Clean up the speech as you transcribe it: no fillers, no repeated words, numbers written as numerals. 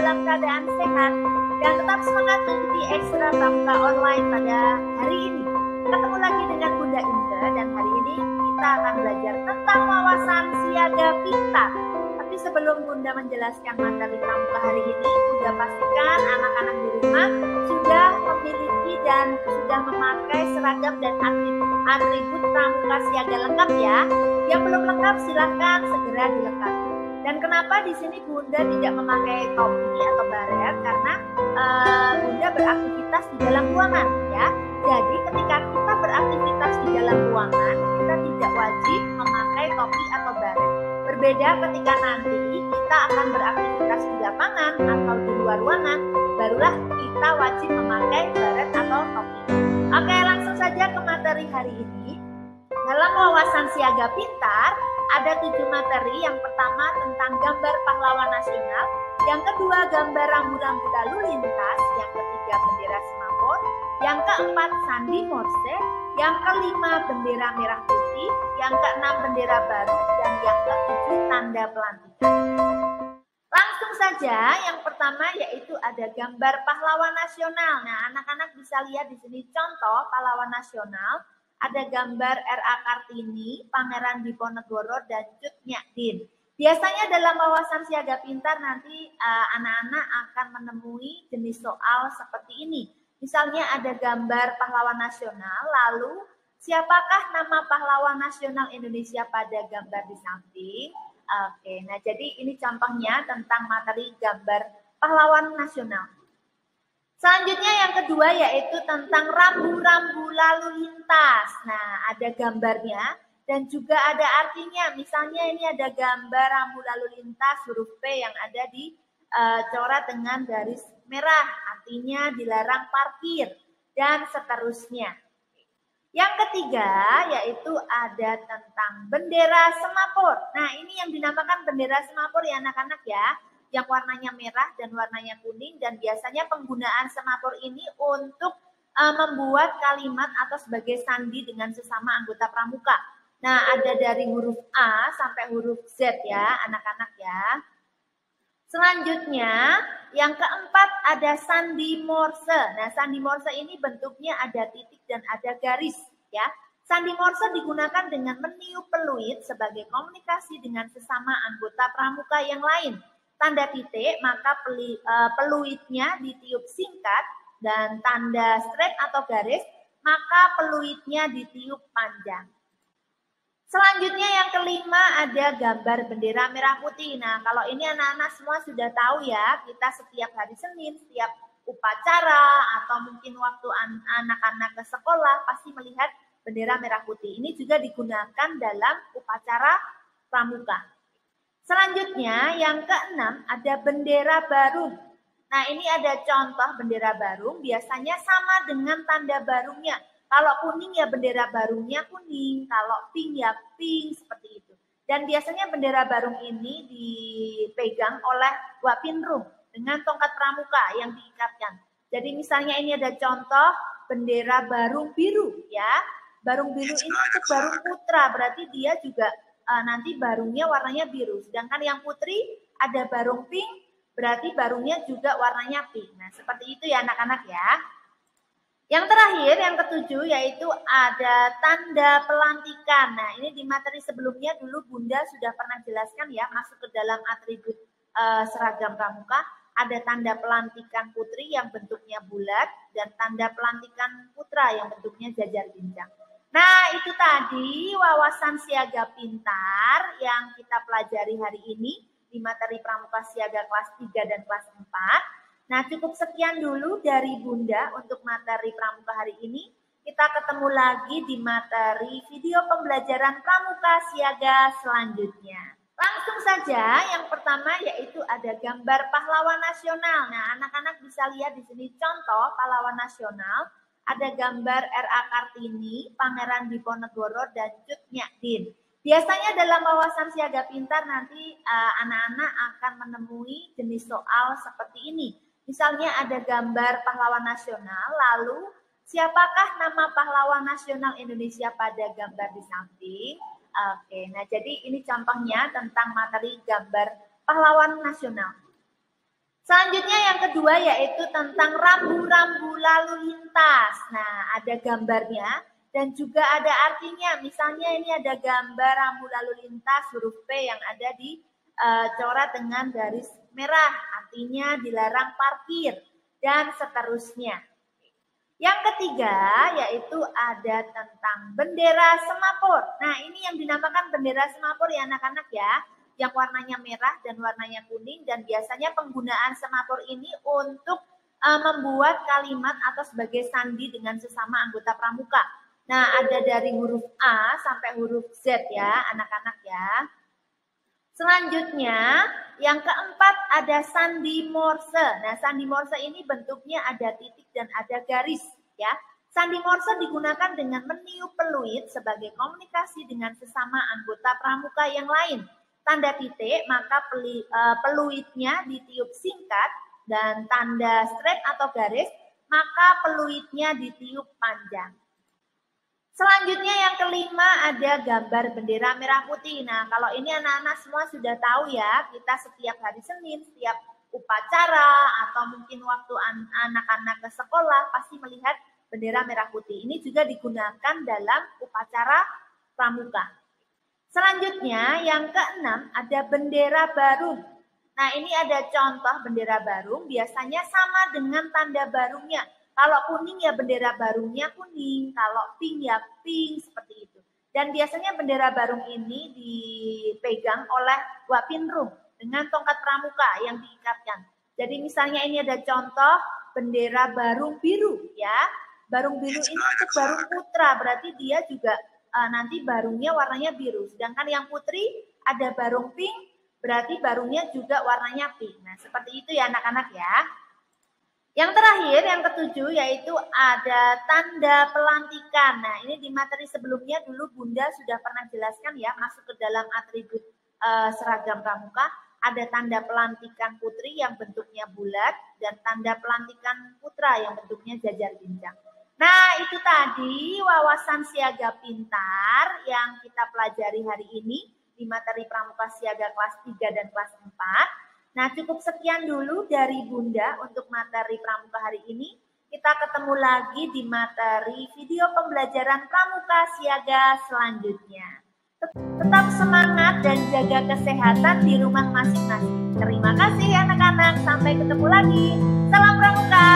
dalam keadaan sehat dan tetap semangat mengikuti Ekstra Pramuka Online pada hari ini. Ketemu lagi dengan Bunda Inge dan hari ini kita akan belajar tentang wawasan siaga pintar. Tapi sebelum Bunda menjelaskan materi pramuka hari ini, Bunda pastikan anak-anak di rumah sudah memiliki dan sudah memakai seragam dan atribut pramuka siaga lengkap ya. Yang belum lengkap silakan segera dilengkapi. Dan kenapa di sini Bunda tidak memakai topi atau baret? Karena Bunda beraktivitas di dalam ruangan ya. Jadi ketika kita beraktivitas di dalam ruangan, kita tidak wajib memakai topi atau baret. Berbeda ketika nanti kita akan beraktivitas di lapangan atau di luar ruangan, barulah kita wajib memakai baret atau topi. Oke, langsung saja ke materi hari ini. Dalam wawasan siaga pintar, ada 7 materi. Yang pertama tentang gambar pahlawan nasional, yang kedua gambar rambu-rambu lalu lintas, yang ketiga bendera semafor, yang keempat sandi Morse, yang kelima bendera merah putih, yang keenam bendera baru, dan yang ketujuh tanda pelantikan. Langsung saja, yang pertama yaitu ada gambar pahlawan nasional. Nah, anak-anak bisa lihat di sini contoh pahlawan nasional. Ada gambar R.A. Kartini, Pangeran Diponegoro, dan Cut Nyak Dien. Biasanya dalam wawasan siaga pintar nanti anak-anak akan menemui jenis soal seperti ini. Misalnya ada gambar pahlawan nasional, lalu siapakah nama pahlawan nasional Indonesia pada gambar di samping? Oke, nah jadi ini contohnya tentang materi gambar pahlawan nasional. Selanjutnya yang kedua yaitu tentang rambu-rambu lalu lintas. Nah, ada gambarnya dan juga ada artinya. Misalnya ini ada gambar rambu lalu lintas huruf P yang ada dicoret dengan garis merah. Artinya dilarang parkir dan seterusnya. Yang ketiga yaitu ada tentang bendera semafor. Nah, ini yang dinamakan bendera semafor ya anak-anak ya. Yang warnanya merah dan warnanya kuning, dan biasanya penggunaan semafor ini untuk membuat kalimat atau sebagai sandi dengan sesama anggota pramuka. Nah, ada dari huruf A sampai huruf Z ya anak-anak ya. Selanjutnya yang keempat ada sandi Morse. Nah, sandi Morse ini bentuknya ada titik dan ada garis ya. Sandi Morse digunakan dengan meniup peluit sebagai komunikasi dengan sesama anggota pramuka yang lain. Tanda titik, maka peluitnya ditiup singkat, dan tanda strip atau garis, maka peluitnya ditiup panjang. Selanjutnya yang kelima ada gambar bendera merah putih. Nah, kalau ini anak-anak semua sudah tahu ya, kita setiap hari Senin, setiap upacara, atau mungkin waktu anak-anak ke sekolah, pasti melihat bendera merah putih. Ini juga digunakan dalam upacara pramuka. Selanjutnya yang keenam ada bendera barung. Nah, ini ada contoh bendera barung, biasanya sama dengan tanda barungnya. Kalau kuning ya bendera barungnya kuning, kalau pink ya pink, seperti itu. Dan biasanya bendera barung ini dipegang oleh Wapinrum dengan tongkat pramuka yang diikatkan. Jadi misalnya ini ada contoh bendera barung biru ya. Barung biru ini untuk barung putra, berarti dia juga nanti barungnya warnanya biru. Sedangkan yang putri ada barung pink, berarti barungnya juga warnanya pink. Nah, seperti itu ya anak-anak ya. Yang terakhir, yang ketujuh, yaitu ada tanda pelantikan. Nah, ini di materi sebelumnya dulu Bunda sudah pernah jelaskan ya, masuk ke dalam atribut seragam pramuka. Ada tanda pelantikan putri yang bentuknya bulat, dan tanda pelantikan putra yang bentuknya jajar bincang. Nah, itu tadi wawasan siaga pintar yang kita pelajari hari ini di materi pramuka siaga kelas 3 dan kelas 4. Nah, cukup sekian dulu dari Bunda untuk materi pramuka hari ini. Kita ketemu lagi di materi video pembelajaran pramuka siaga selanjutnya. Langsung saja, yang pertama yaitu ada gambar pahlawan nasional. Nah, anak-anak bisa lihat di sini contoh pahlawan nasional. Ada gambar R.A. Kartini, Pangeran Diponegoro, dan Cut Nyak Dien. Biasanya dalam wawasan siaga pintar nanti anak-anak akan menemui jenis soal seperti ini. Misalnya ada gambar pahlawan nasional, lalu siapakah nama pahlawan nasional Indonesia pada gambar di samping? Oke, nah jadi ini contohnya tentang materi gambar pahlawan nasional. Selanjutnya yang kedua yaitu tentang rambu-rambu lalu lintas. Nah, ada gambarnya dan juga ada artinya. Misalnya ini ada gambar rambu lalu lintas huruf P yang ada di coret dengan garis merah. Artinya dilarang parkir dan seterusnya. Yang ketiga yaitu ada tentang bendera semapur. Nah, ini yang dinamakan bendera semapur ya anak-anak ya. Yang warnanya merah dan warnanya kuning, dan biasanya penggunaan semapur ini untuk membuat kalimat atau sebagai sandi dengan sesama anggota pramuka. Nah, ada dari huruf A sampai huruf Z ya anak-anak ya. Selanjutnya, yang keempat ada sandi Morse. Nah, sandi Morse ini bentuknya ada titik dan ada garis ya. Sandi Morse digunakan dengan meniup peluit sebagai komunikasi dengan sesama anggota pramuka yang lain. Tanda titik, maka peluitnya ditiup singkat, dan tanda straight atau garis, maka peluitnya ditiup panjang. Selanjutnya yang kelima ada gambar bendera merah putih. Nah, kalau ini anak-anak semua sudah tahu ya, kita setiap hari Senin, setiap upacara, atau mungkin waktu anak-anak ke sekolah, pasti melihat bendera merah putih. Ini juga digunakan dalam upacara pramuka. Selanjutnya yang keenam ada bendera barung. Nah, ini ada contoh bendera barung, biasanya sama dengan tanda barungnya. Kalau kuning ya bendera barungnya kuning, kalau pink ya pink, seperti itu. Dan biasanya bendera barung ini dipegang oleh wapinrum dengan tongkat pramuka yang diikatkan. Jadi misalnya ini ada contoh bendera barung biru ya. Barung biru ini untuk barung putra, berarti dia juga nanti barungnya warnanya biru. Sedangkan yang putri ada barung pink, berarti barungnya juga warnanya pink. Nah, seperti itu ya anak-anak ya. Yang terakhir, yang ketujuh, yaitu ada tanda pelantikan. Nah, ini di materi sebelumnya dulu Bunda sudah pernah jelaskan ya, masuk ke dalam atribut seragam pramuka. Ada tanda pelantikan putri yang bentuknya bulat, dan tanda pelantikan putra yang bentuknya jajar jenjang. Nah, itu tadi wawasan siaga pintar yang kita pelajari hari ini di materi pramuka siaga kelas 3 dan kelas 4. Nah, cukup sekian dulu dari Bunda untuk materi pramuka hari ini. Kita ketemu lagi di materi video pembelajaran pramuka siaga selanjutnya. Tetap semangat dan jaga kesehatan di rumah masing-masing. Terima kasih anak-anak, sampai ketemu lagi. Salam pramuka.